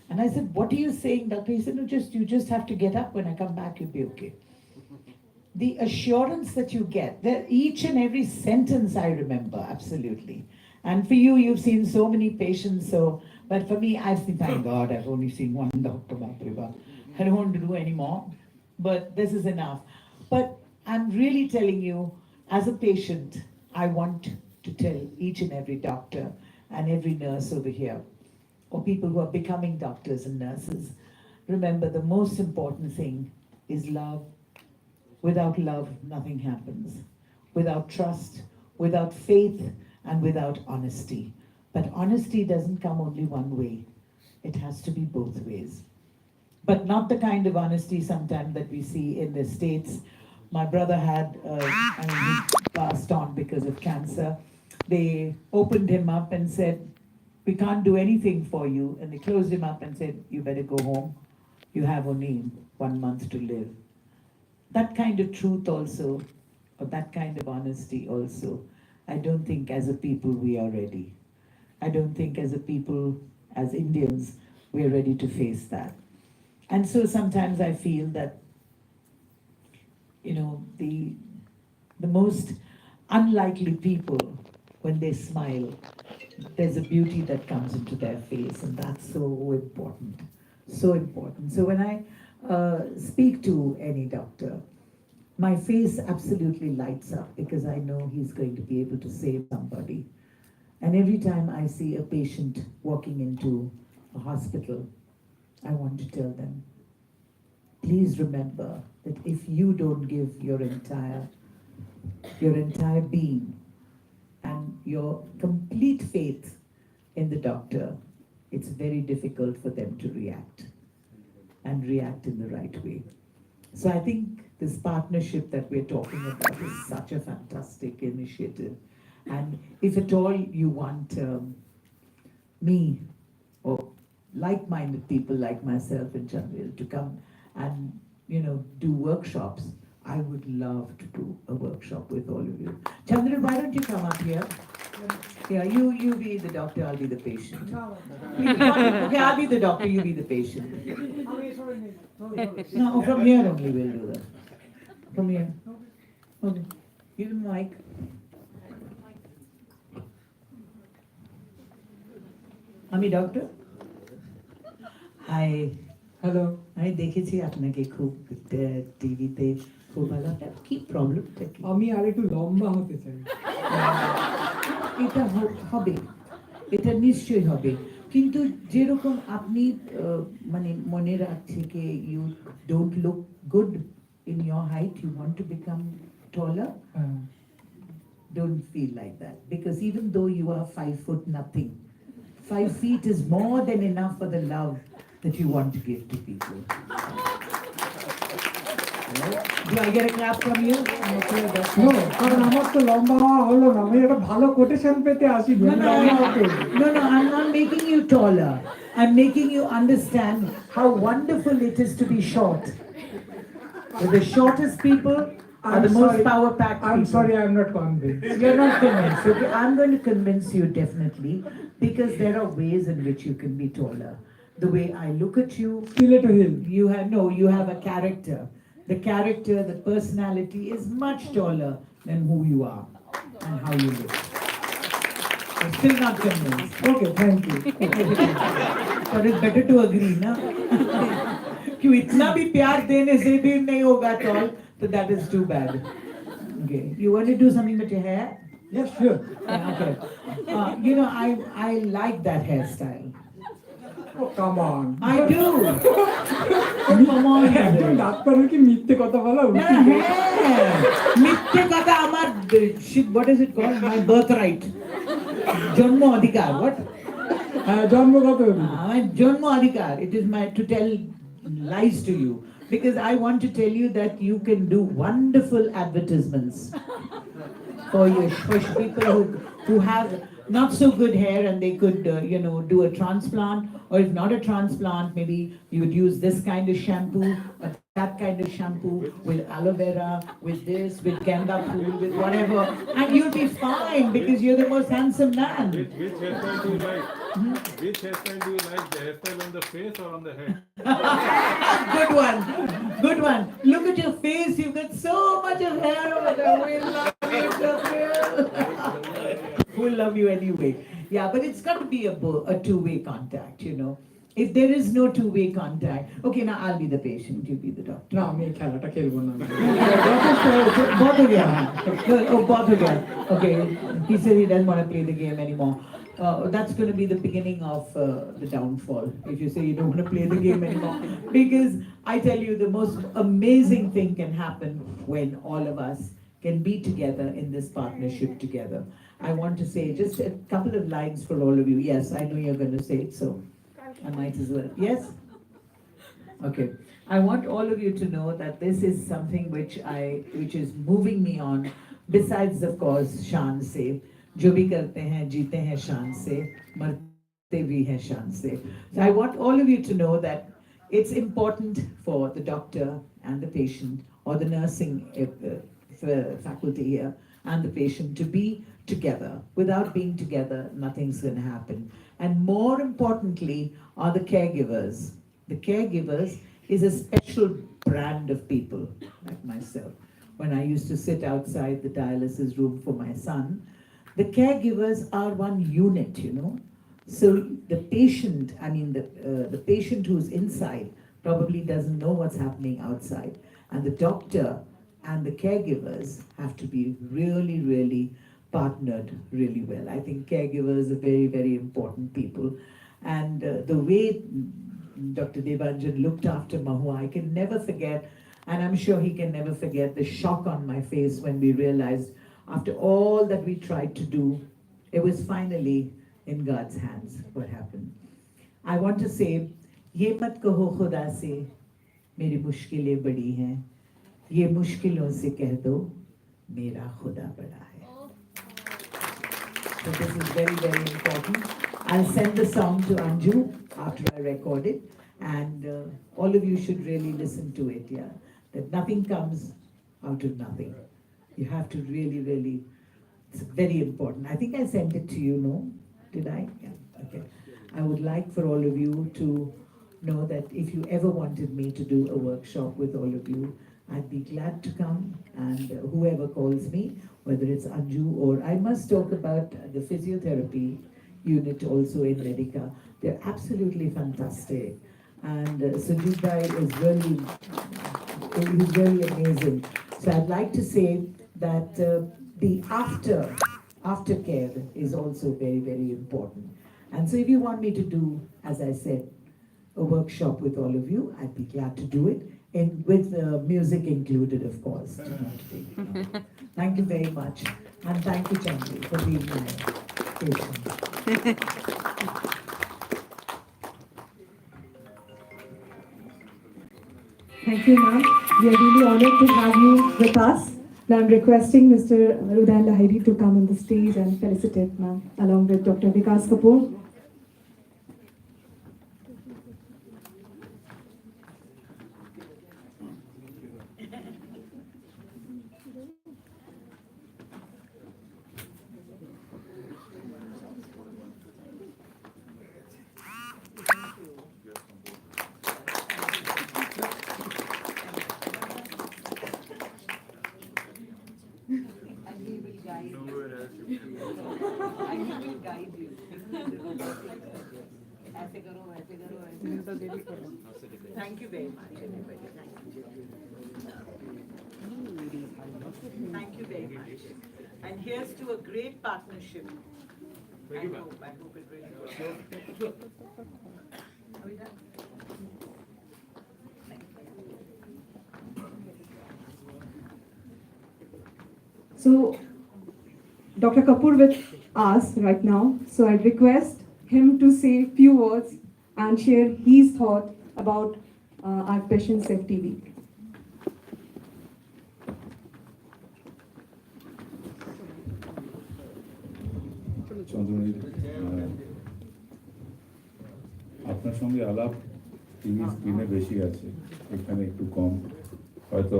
and I said, what are you saying, doctor? He said, no, you just have to get up. When I come back, you'll be okay. The assurance that you get, each and every sentence I remember, absolutely. And for you, you've seen so many patients, but for me, I've seen, thank God, I've only seen one doctor, I don't want to do any more, but this is enough. But I'm really telling you, as a patient, I want to tell each and every doctor and every nurse over here, or people who are becoming doctors and nurses, remember the most important thing is love. Without love, nothing happens. Without trust, without faith, and without honesty. But honesty doesn't come only one way. It has to be both ways. But not the kind of honesty sometimes that we see in the States. My brother had, he passed on because of cancer. They opened him up and said, we can't do anything for you. And they closed him up and said, you better go home. You have only 1 month to live. That kind of truth also, or that kind of honesty also, I don't think as a people we are ready. I don't think as a people, as Indians, we are ready to face that. And so sometimes I feel that, the most unlikely people, when they smile, there's a beauty that comes into their face, and that's so important, so important. So when I speak to any doctor, my face absolutely lights up because I know he's going to be able to save somebody. And every time I see a patient walking into a hospital, I want to tell them, please remember that if you don't give your entire being and your complete faith in the doctor, it's very difficult for them to react and react in the right way. So I think this partnership that we're talking about is such a fantastic initiative. And if at all you want me or like-minded people like myself and Chandril to come and do workshops, I would love to do a workshop with all of you. Chandril, why don't you come up here? Yeah, you be the doctor, I'll be the patient. Please, okay, I'll be the doctor, you be the patient. No, from here only we'll do that. From here. Okay. Give him the mic. আমি doctor hi hello. আমি দেখেছি আপনাকে খুব টিভিতে খুব ভালো আপনার কি প্রবলেমটা কি আমি আর একটু লম্বা হতে চাই। এটা হবে, এটা নিশ্চয়ই হবে, কিন্তু যেরকম আপনি মানে মনে রাখছে কি you don't look good in your height, you want to become taller, হ্যাঁ। don't feel like that, because even though you are 5 foot nothing, 5 feet is more than enough for the love that you want to give to people. Right? Do I get a clap from you? No, কারণ আমার তো লম্বা হওয়া হলো না, আমি একটা ভালো কোটেশন পেতে আসি। No, I'm not making you taller. I'm making you understand how wonderful it is to be short. The shortest people are the most power-packed people. I'm sorry, I'm not convinced. You're not convinced. Okay, I'm going to convince you definitely, because there are ways in which you can be taller. The way I look at you, Stiletto hill. you have a character. The character, the personality is much taller than who you are and how you look. I'm still not convinced. Okay, thank you. But it's better to agree, na? कि इतना भी प्यार देने से भी नहीं होगा tall, so that is too bad. Okay, you want to do something with your hair? Yes, sure. Yeah, okay. I like that hairstyle. Oh, come on. I do. Oh, come on. একজন ডাক্তারের কি মিথ্যে কথা বলা উচিত? মিথ্যে কথা আমার what is it called? My birthright. জন্ম অধিকার. What? জন্মগত My জন্ম অধিকার. It is my to tell lies to you, because I want to tell you that you can do wonderful advertisements for people who have not so good hair, and they could do a transplant, or if not a transplant, maybe you would use this kind of shampoo or that kind of shampoo with aloe vera, with this, with ganda pool, with whatever, and you'll be fine because you're the most handsome man. Which hairstyle do you like? Which hairstyle do you like? The hairstyle on the face or on the head? Good one. Look at your face. You've got so much of hair over there. We love you, Gabriel. We'll love you anyway. Yeah, but it's got to be a two-way contact, If there is no two-way contact, okay, now I'll be the patient, you be the doctor. না, আমি এই খেলাটা খেলবো না। Both of you. Oh, both of you. Okay, he said he doesn't want to play the game anymore. That's going to be the beginning of the downfall, if you say you don't want to play the game anymore. Because I tell you, the most amazing thing can happen when all of us can be together in this partnership together. I want to say just a couple of lines for all of you. Yes, I know you're going to say it, so I might as well. Yes? Okay. I want all of you to know that this is something which is moving me on, besides of course शान से, जो भी करते हैं जीते हैं शान से, मरते भी हैं शान से. So I want all of you to know that it's important for the doctor and the patient, or the nursing faculty here and the patient, to be together. Without being together, nothing's going to happen. And more importantly are the caregivers. The caregivers is a special brand of people, like myself. When I used to sit outside the dialysis room for my son, the caregivers are one unit, So the patient, the patient who's inside probably doesn't know what's happening outside. And the doctor and the caregivers have to be really, really partnered really well. I think caregivers are very, very important people. And the way Dr. Devanjan looked after Mahua, I can never forget, and I'm sure he can never forget the shock on my face when we realized after all that we tried to do, it was finally in God's hands what happened. I want to say, ये मत कहो खुदा से मेरी मुश्किलें बड़ी हैं, ये मुश्किलों से कह दो मेरा खुदा बड़ा है. So this is very, very important. I'll send the song to Anju after I record it, and all of you should really listen to it, yeah. That nothing comes out of nothing. You have to really, really, it's very important. I think I sent it to you, no? Did I? Yeah, okay. I would like for all of you to know that if you ever wanted me to do a workshop with all of you, I'd be glad to come, and whoever calls me, whether it's Anju or I must talk about the physiotherapy unit also in Medica. They're absolutely fantastic. And Sujit Bhai is really, he's very amazing. So I'd like to say that the aftercare is also very, very important. And so if you want me to do, as I said, a workshop with all of you, I'd be glad to do it, and with music included, of course. Thank you very much, and thank you, Chandri, for being my patient. Thank you, ma'am. We are really honored to have you with us. Now I'm requesting Mr. Rudan Lahiri to come on the stage and felicitate ma'am, along with Dr. Vikas Kapoor. Thank you very much, everybody. Thank you very much. And here's to a great partnership. I hope it really works. Are we done? So, Dr. Kapoor with us right now. So I request him to say a few words and share his thought about our Patient Safety Week. আপনার সঙ্গে আলাপ TV স্ক্রিনে বেশি আছে, এখানে একটু কম। হয়তো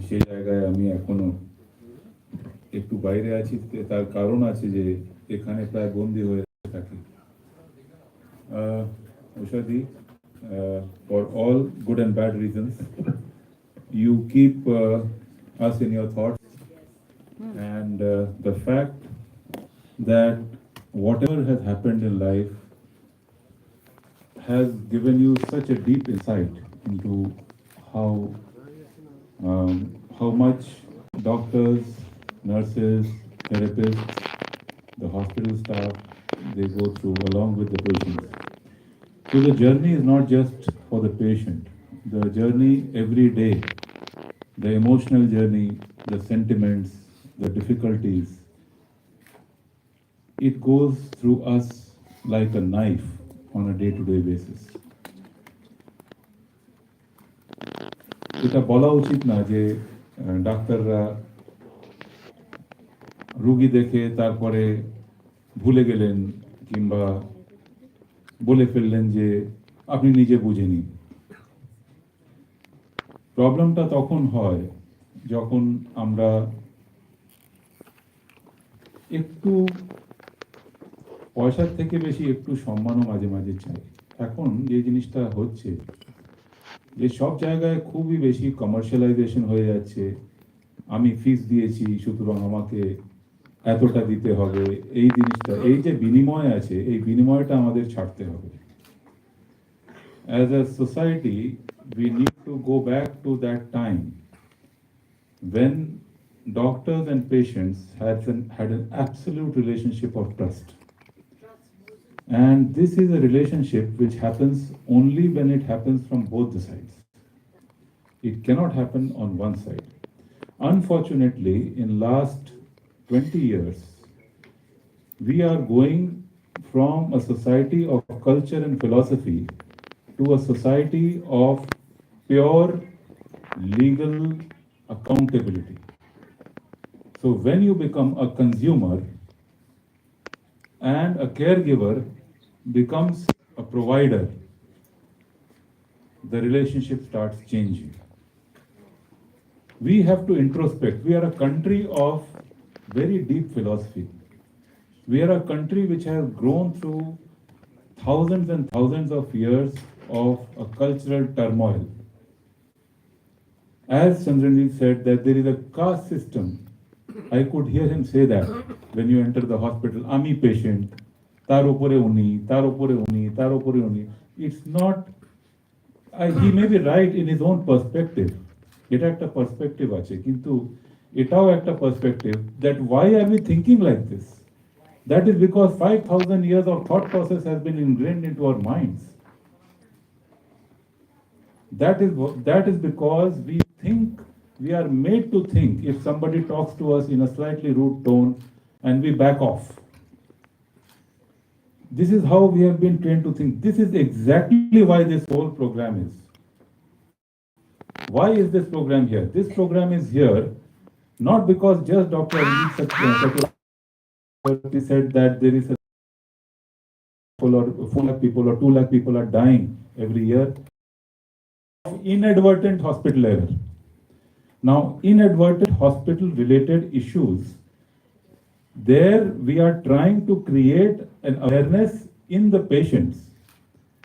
সেই জায়গায় আমি এখনো একটু বাইরে আছি, তার কারণ আছে যে এখানে প্রায় বন্দি হয়ে থাকি। Ushadi, for all good and bad reasons, you keep us in your thoughts, and the fact that whatever has happened in life has given you such a deep insight into how much doctors, nurses, therapists, the hospital staff, they go through along with the patients. So the journey is not just for the patient. The journey every day, the emotional journey, the sentiments, the difficulties, it goes through us like a knife on a day-to-day basis. এটা বলা উচিত না যে ডাক্তাররা রোগী দেখে তারপরে ভুলে গেলেন কিংবা বলে ফেললেন যে আপনি নিজে বুঝে নিন। প্রবলেমটা তখন হয় যখন আমরা একটু পয়সার থেকে বেশি একটু সম্মানও মাঝে মাঝে চাই। এখন যে জিনিসটা হচ্ছে যে সব জায়গায় খুবই বেশি কমার্শিয়ালাইজেশন হয়ে যাচ্ছে, আমি ফিস দিয়েছি সুতরাং আমাকে এতটা দিতে হবে, এই জিনিসটা, এই যে বিনিময় আছে, এই বিনিময়টা আমাদের ছাড়তে হবে। As a society, we need to go back to that time when doctors and patients had an absolute relationship of trust. And this is a relationship which happens only when it happens from both the sides. It cannot happen on one side. Unfortunately, in last 20 years, we are going from a society of culture and philosophy to a society of pure legal accountability. So when you become a consumer and a caregiver becomes a provider, the relationship starts changing. We have to introspect. We are a country of very deep philosophy. We are a country which has grown through thousands and thousands of years of a cultural turmoil. As Chandranjit said that there is a caste system, I could hear him say that when you enter the hospital, Ami patient, taro pore uni, taro pore uni, taro pore uni. It's not, he may be right in his own perspective. এটা একটা perspective আছে, কিন্তু এটাও একটা perspective that why are we thinking like this? That is because 5,000 years of thought process has been ingrained into our minds. That is because we think, we are made to think if somebody talks to us in a slightly rude tone and we back off. This is how we have been trained to think. This is exactly why this whole program is. Why is this program here? This program is here not because just Dr. Ajit Satyarthi said that there is a 4 lakh people or 2 lakh people are dying every year of inadvertent hospital error. Now, inadvertent hospital related issues, there we are trying to create an awareness in the patients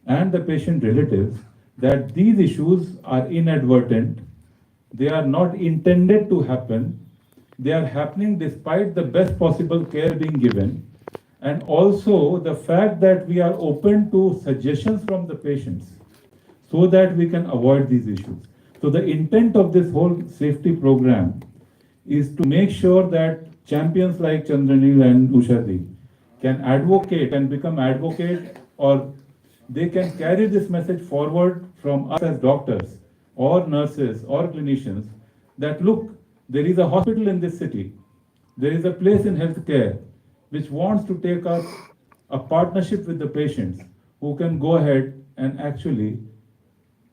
and the patient relatives that these issues are inadvertent, they are not intended to happen, they are happening despite the best possible care being given, and also the fact that we are open to suggestions from the patients so that we can avoid these issues. So the intent of this whole safety program is to make sure that champions like Chandranil and Ushadi can advocate and become advocate, or they can carry this message forward from us as doctors or nurses or clinicians that look, there is a hospital in this city, there is a place in healthcare which wants to take up a partnership with the patients who can go ahead and actually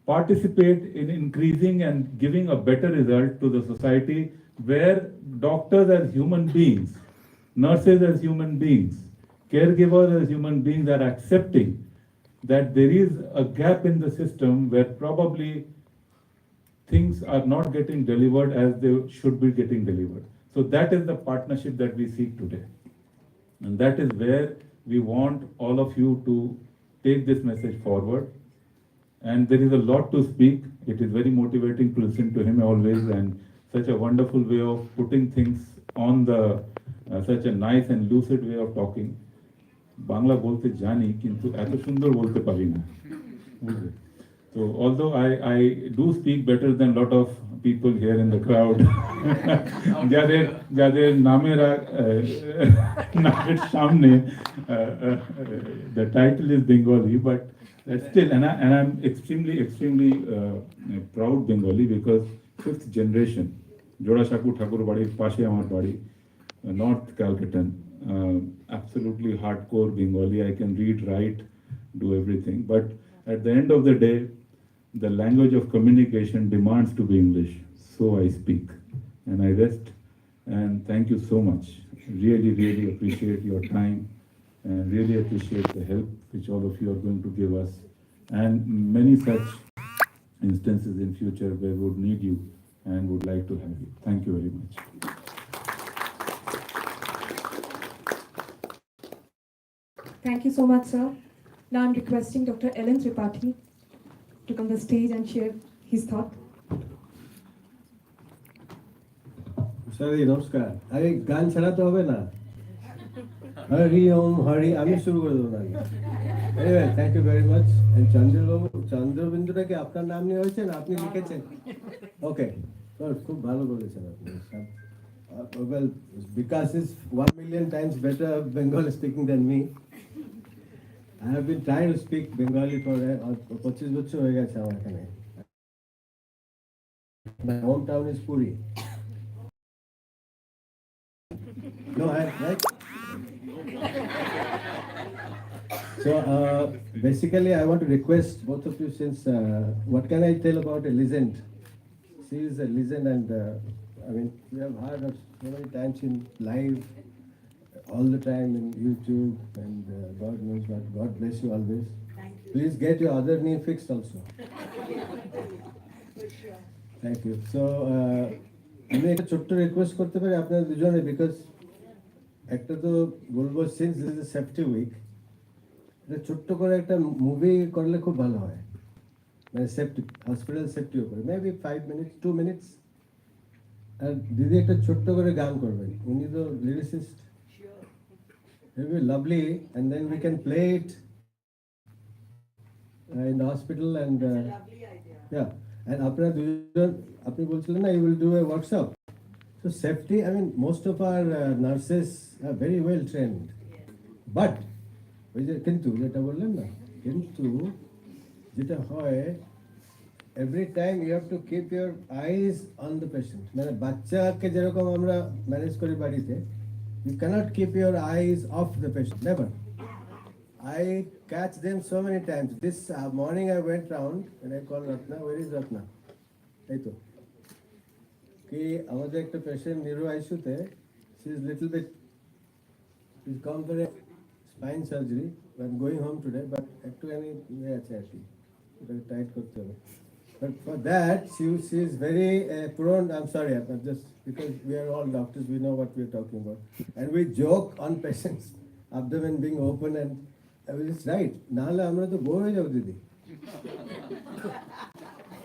participate in increasing and giving a better result to the society, where doctors as human beings, nurses as human beings, caregivers as human beings are accepting that there is a gap in the system where probably things are not getting delivered as they should be getting delivered. So that is the partnership that we seek today. And that is where we want all of you to take this message forward. And there is a lot to speak. It is very motivating to listen to him always, and such a wonderful way of putting things on the, such a nice and lucid way of talking. Bangla বলতে জানি কিন্তু এত সুন্দর বলতে পারি না। So although I do speak better than lot of people here in the crowd, যাদের নামের সামনে the title is Bengali, but still, and I'm extremely proud Bengali because 5th generation, Jodashaku Thakur badi, pashe amar badi, North Calcutta. Absolutely hardcore Bengali. I can read, write, do everything. But at the end of the day, the language of communication demands to be English. So I speak and I rest. And thank you so much. Really appreciate your time and really appreciate the help which all of you are going to give us. And many such instances in future where we would need you and would like to have you. Thank you very much. Thank you so much, sir. Now I'm requesting Dr. Ellen Tripathi to come the stage and share his thought. Sorry নমস্কার। আরে গান ছাড়া তো হবে না। হরি ওম হরি, আমি শুরু করে দেবো না। Anyway, thank you very much. And চন্দ্রবিন্দুটাকে আপনার নাম নিয়ে হয়েছে না আপনি লিখেছেন? ওকে, খুব ভালো বলেছেন আপনি। Well, Vikas is 1,000,000 times better Bengali speaking than me. I have been trying to speak Bengali for 25 বছর হয়ে গেছে আমার এখানে। My hometown is Puri. No, right? So basically, I want to request both of you, since what can I tell about a legend? She is a legend, and I mean, we have heard her so many times in live, all the time in YouTube, and God knows what. God bless you always. Please get your other knee fixed also. Thank you. So, আমি একটা ছোট্ট request করতে পারি আপনাদের দুজনে, because একটা তো বলবো, since this is safety week, এটা ছোট্ট করে একটা মুভি করলে খুব ভালো হয়, মানে সেফটি, হসপিটাল সেফটির উপরে, মেবি 5 minutes 2 minutes, আর দিদি একটা ছোট্ট করে গান করবেন, উনি তো lyricist, it will be lovely, and then we can play it in the hospital, and yeah, and আপনারা দুজন, আপনি বলছিলেন না, you will do a workshop. So safety, I mean, most of our nurses are very well trained, but ওই যে কিন্তু যেটা বললেন না, কিন্তু যেটা হয়, every time you have to keep your eyes on the patient. মানে বাচ্চাকে যেরকম আমরা ম্যানেজ করি বাড়িতে, you cannot keep your eyes off the patient, never. I catch them so many times. This morning I went round and I called Ratna. Where is Ratna? এই তো কি আমাদের একটা পেশেন্ট নিউরো আইসিইউতে, she is little bit, she's come for a spine surgery. I'm going home today, but একটুখানি ইয়ে আছে আর কি, ওটাকে টাইট করতে হবে. But for that, she is very prone. I'm sorry, I'm just, because we are all doctors, we know what we are talking about, and we joke on patients' abdomen being open, and it's right. Nahala amra to bore jab didi.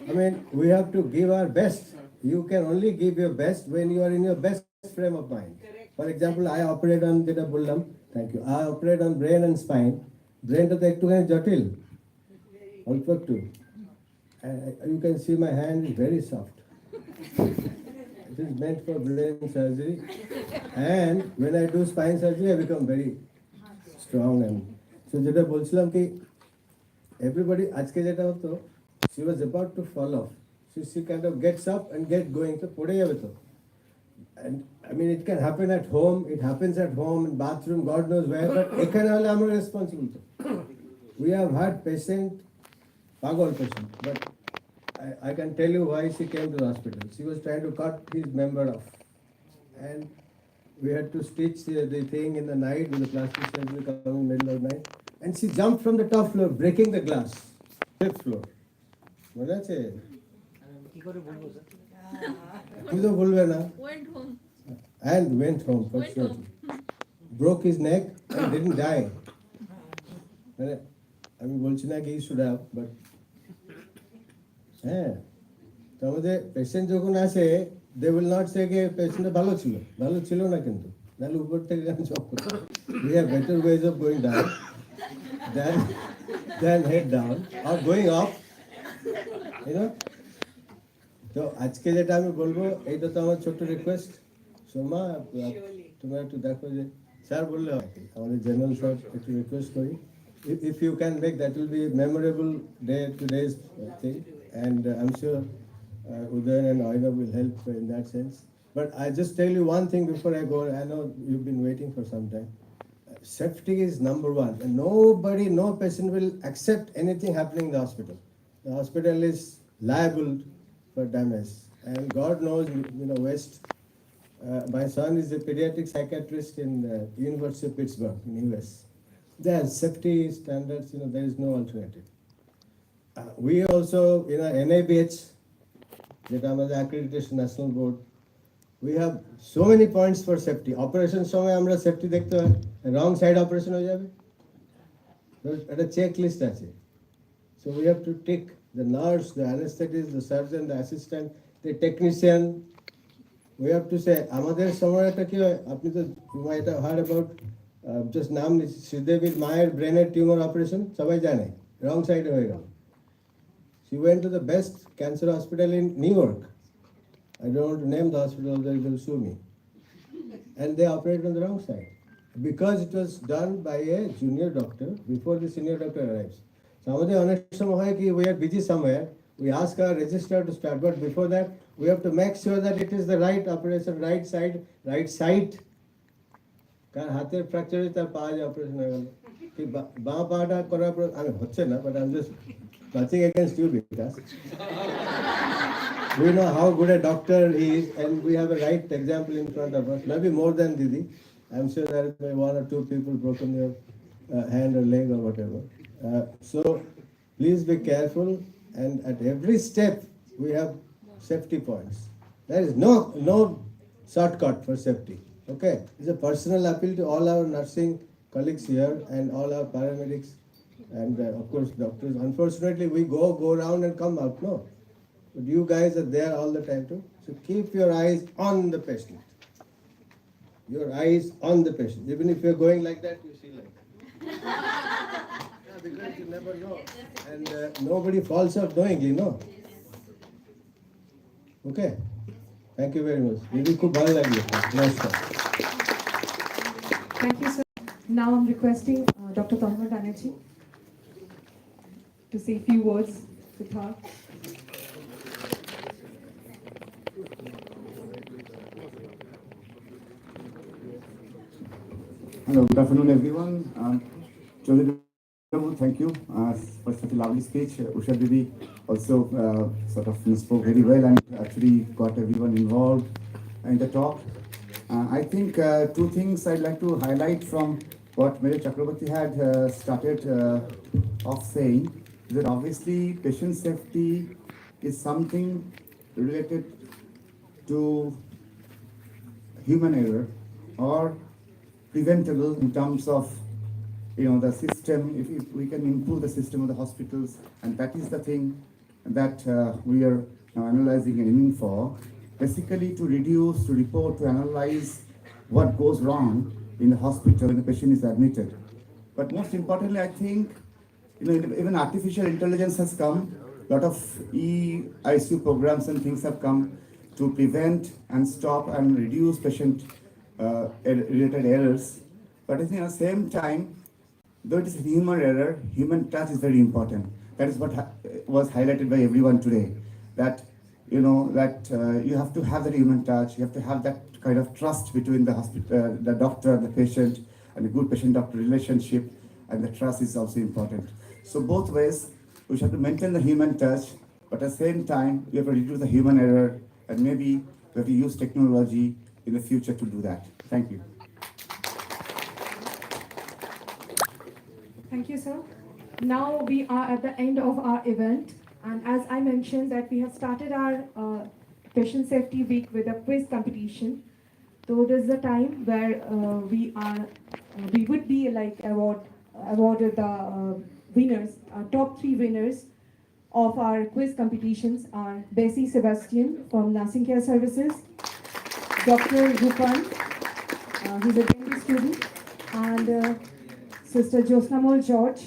I mean, we have to give our best. You can only give your best when you are in your best frame of mind. For example, I operate on jeta bollam. Thank you. I operate on brain and spine. Brain to ektukhani jatil. Also too. You can see my hand is very soft. It is meant for brain surgery. And when I do spine surgery, I become very strong. And so jeta bolchilam ki everybody ajke jeta hoto, she was about to fall off. So she kind of gets up and get going. So pode jabe to. And I mean, it can happen at home. It happens at home, in bathroom, God knows where. But ekhane hole amra responsible to. We have had patient, pagal patient, but I can tell you why she came to the hospital. She was trying to cut his member off, and we had to stitch the thing in the night with the plastic surgery coming in the middle of the night, and she jumped from the top floor, breaking the glass, 5th floor. মনে আছে? তুই তো বলবে না? Went home. And went home for sure. Broke his neck and didn't die. মানে আমি বলছি না কি should have, but হ্যাঁ, তো আমাদের পেশেন্ট যখন আসে, দে উইল নট সে কে পেশেন্টটা ভালো ছিল না, কিন্তু নাহলে উপর থেকে গান জব করতো। We have better ways of going down then head down আর গোয়িং আপ, ইউ নো। তো আজকে যেটা আমি বলবো, এইটা তো আমার ছোট্ট রিকোয়েস্ট, সোমা তোমরা একটু দেখো যে স্যার বললে হয়, আমাদের জেনারেল স্যার একটু রিকোয়েস্ট করি, if you can make, that will be a memorable day, today's thing, and I'm sure Udayan and Aina will help in that sense. But I just tell you one thing before I go. I know you've been waiting for some time. Safety is number one, and no patient will accept anything happening in the hospital. The hospital is liable for damage, and God knows, you know, West. My son is a pediatric psychiatrist in University of Pittsburgh in US. There are safety standards, you know, there is no alternative. We also, in our NIBH, যেটা আমাদের accreditation national board, we have so many points for safety. Operation সময় আমরা safety দেখতে হয়, wrong side operation হয়ে যাবে, একটা checklist আছে. So we have to tick the nurse, the anesthetist, the surgeon, the assistant, the technician. We have to say, আমাদের সময় একটা কি হয়, আপনি তো might have heard about, just নাম শ্রীদেবীর মায়ের ব্রেনের টিউমার অপারেশন, সবাই জানে, রং সাইডে হয়ে গেল. She went to the best cancer hospital in New York. I don't want to name the hospital, they will sue me. And they operated on the wrong side. Because it was done by a junior doctor before the senior doctor arrives. Some honest we are busy somewhere, we ask our registrar to start, but before that, we have to make sure that it is the right operation, right side, right site. কারণ হাতের ফ্র্যাকচারে তার পা যে operation হয়ে গেল কি বাঁ পাটা করার পর আমি হচ্ছে না but I am just nothing against you because we know how good a doctor he is and we have a right example in front of us, maybe more than Didi. I'm sure there is one or two people broken your hand or leg or whatever. So please be careful, and at every step we have safety points. There is no shortcut for safety. Okay, it's a personal appeal to all our nursing colleagues here and all our paramedics and of course doctors. Unfortunately, we go around and come out, no. But you guys are there all the time too. So keep your eyes on the patient. Your eyes on the patient. Even if you're going like that, you see like that. Yeah, because you never know. And nobody falls out knowingly, no. Okay. Thank you very much. Really खूब भालो लागलो. Namaskar. Thank you, sir. Now I'm requesting Dr. Tanmay Banerjee to say a few words with her. Hello, good afternoon, everyone. Chaudhary, thank you for such a lovely speech. Usha Didi also sort of spoke very well and actually got everyone involved in the talk. I think two things I'd like to highlight from what Mary Chakraborty had started off saying, that obviously patient safety is something related to human error or preventable in terms of the system. If we can improve the system of the hospitals, and that is the thing that we are now analyzing and aiming for, basically to reduce, to report, to analyze what goes wrong in the hospital when the patient is admitted. But most importantly, I think even artificial intelligence has come. A lot of e-ICU programs and things have come to prevent and stop and reduce patient related errors. But I think at the same time, though it is human error, human touch is very important. That is what was highlighted by everyone today. That you have to have that human touch. You have to have that kind of trust between the hospital, the doctor, and the patient, and a good patient-doctor relationship. And the trust is also important. So both ways, we have to maintain the human touch, but at the same time, we have to reduce the human error, and maybe we have to use technology in the future to do that. Thank you. Thank you, sir. Now we are at the end of our event, and as I mentioned that we have started our patient safety week with a quiz competition. So this is the time where we would be like awarded the winners, top 3 winners of our quiz competitions are Bessie Sebastian from Nursing Care Services, Dr. Rupan, he's a dentist student, and Sister Josnamol George.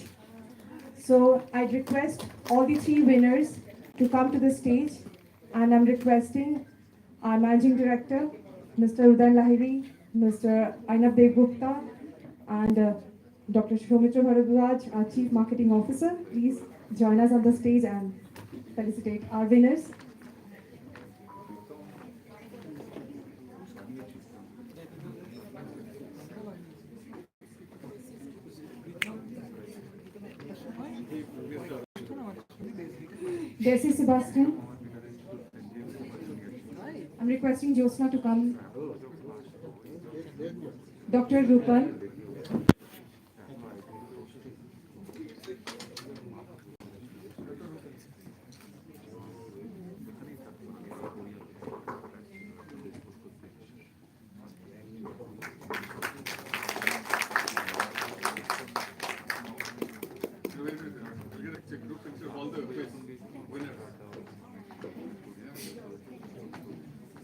So I'd request all the 3 winners to come to the stage, and I'm requesting our Managing Director, Mr. Uday Lahiri, Mr. Ainab Dev Gupta, and Dr. Shomitra Bharadwaj, our Chief Marketing Officer. Please join us on the stage and felicitate our winners. Bessie Sebastian. I'm requesting Josna to come. Dr. Rupan.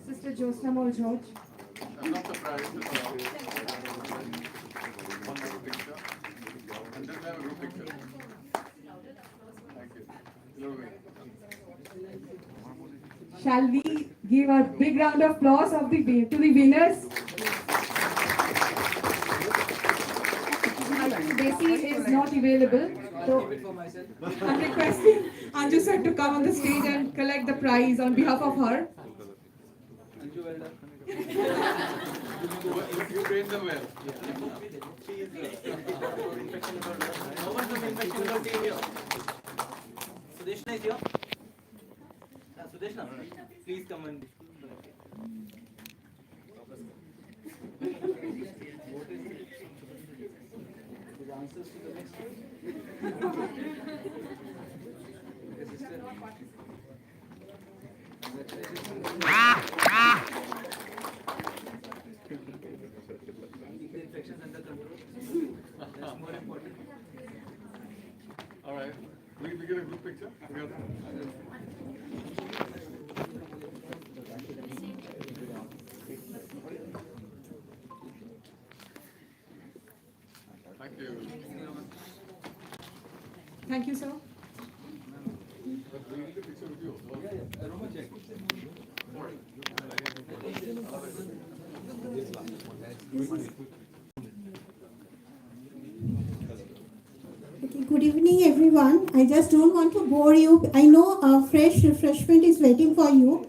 Sister Josna Mol George. I'm not surprised. One more picture. And then have a group picture. Thank you. Shall we give a big round of applause to the winners? Desi is not available, so I'm requesting Anju sir to come on the stage and collect the prize on behalf of her. You train them well. Sudeshna is here. Sudeshna, please come and. Answers to the next one. Keep the infections under control. That's more important. All right. We get a group picture together. Thank you. Thank you, sir. But we need a picture with you. Aroma check. Okay, good evening, everyone. I just don't want to bore you. I know a fresh refreshment is waiting for you.